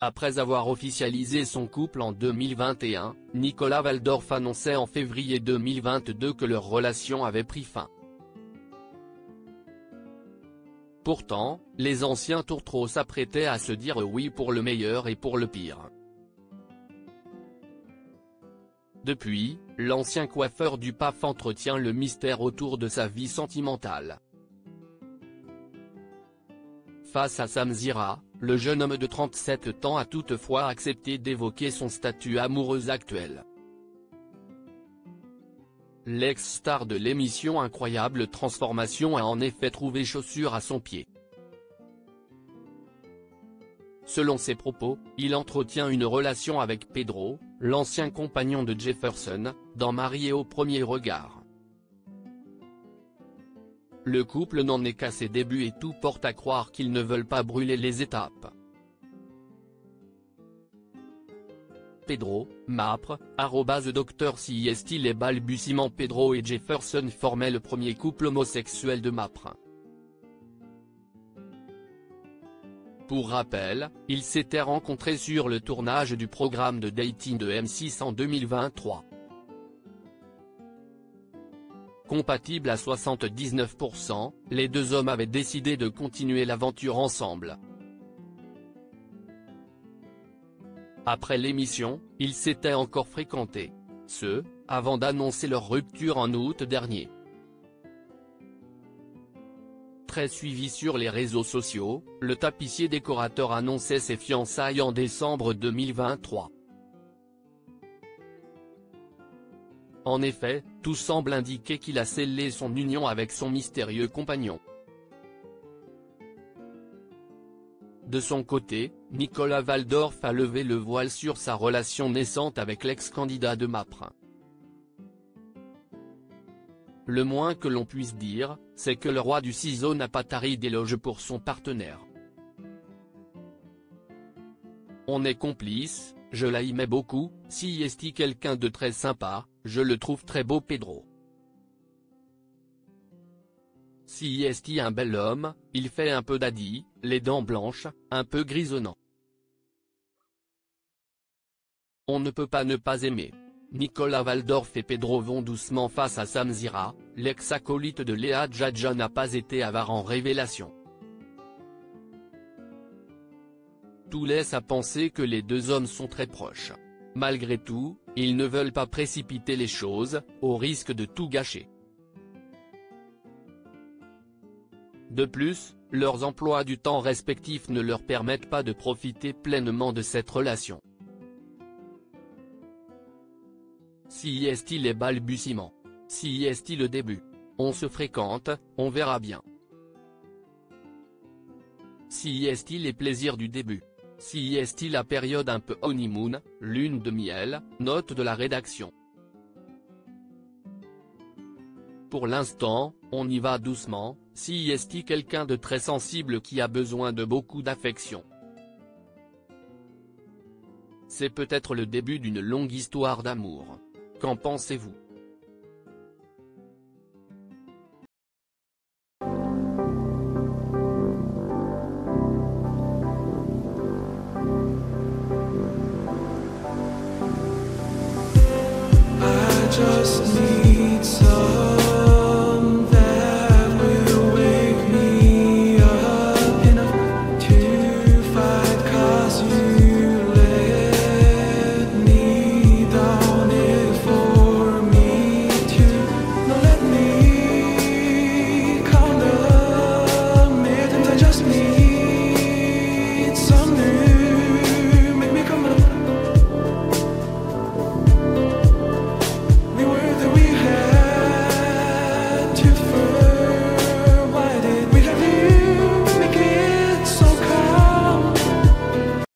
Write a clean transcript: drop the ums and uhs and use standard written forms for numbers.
Après avoir officialisé son couple en 2021, Nicolas Waldorf annonçait en février 2022 que leur relation avait pris fin. Pourtant, les anciens tourtereaux s'apprêtaient à se dire oui pour le meilleur et pour le pire. Depuis, l'ancien coiffeur du PAF entretient le mystère autour de sa vie sentimentale. Face à Samzira, le jeune homme de 37 ans a toutefois accepté d'évoquer son statut amoureux actuel. L'ex-star de l'émission Incroyable Transformation a en effet trouvé chaussure à son pied. Selon ses propos, il entretient une relation avec Pedro, l'ancien compagnon de Jefferson, dans Mariés au premier regard. Le couple n'en est qu'à ses débuts et tout porte à croire qu'ils ne veulent pas brûler les étapes. Pedro, Mapre, @Dr CIST. Les balbutiements. Pedro et Jefferson formaient le premier couple homosexuel de Mapre. Pour rappel, ils s'étaient rencontrés sur le tournage du programme de dating de M6 en 2023. Compatibles à 79%, les deux hommes avaient décidé de continuer l'aventure ensemble. Après l'émission, ils s'étaient encore fréquentés. Avant d'annoncer leur rupture en août dernier. Très suivi sur les réseaux sociaux, le tapissier décorateur annonçait ses fiançailles en décembre 2023. En effet, tout semble indiquer qu'il a scellé son union avec son mystérieux compagnon. De son côté, Nicolas Waldorf a levé le voile sur sa relation naissante avec l'ex-candidat de Mapre. Le moins que l'on puisse dire, c'est que le roi du ciseau n'a pas tari d'éloges pour son partenaire. On est complices, je l'aimais beaucoup, si est quelqu'un de très sympa, je le trouve très beau Pedro. Si est un bel homme, il fait un peu daddy, les dents blanches, un peu grisonnant. On ne peut pas ne pas aimer. Nicolas Waldorf et Pedro vont doucement face à Samzira, l'ex-acolyte de Léa Djadja n'a pas été avare en révélations. Tout laisse à penser que les deux hommes sont très proches. Malgré tout, ils ne veulent pas précipiter les choses, au risque de tout gâcher. De plus, leurs emplois du temps respectifs ne leur permettent pas de profiter pleinement de cette relation. Si est-il les balbutiements? Si est-il le début? On se fréquente, on verra bien. Si est-il les plaisirs du début? Si est-il la période un peu honeymoon, lune de miel, note de la rédaction. Pour l'instant, on y va doucement, si est-il quelqu'un de très sensible qui a besoin de beaucoup d'affection. C'est peut-être le début d'une longue histoire d'amour. Qu'en pensez-vous?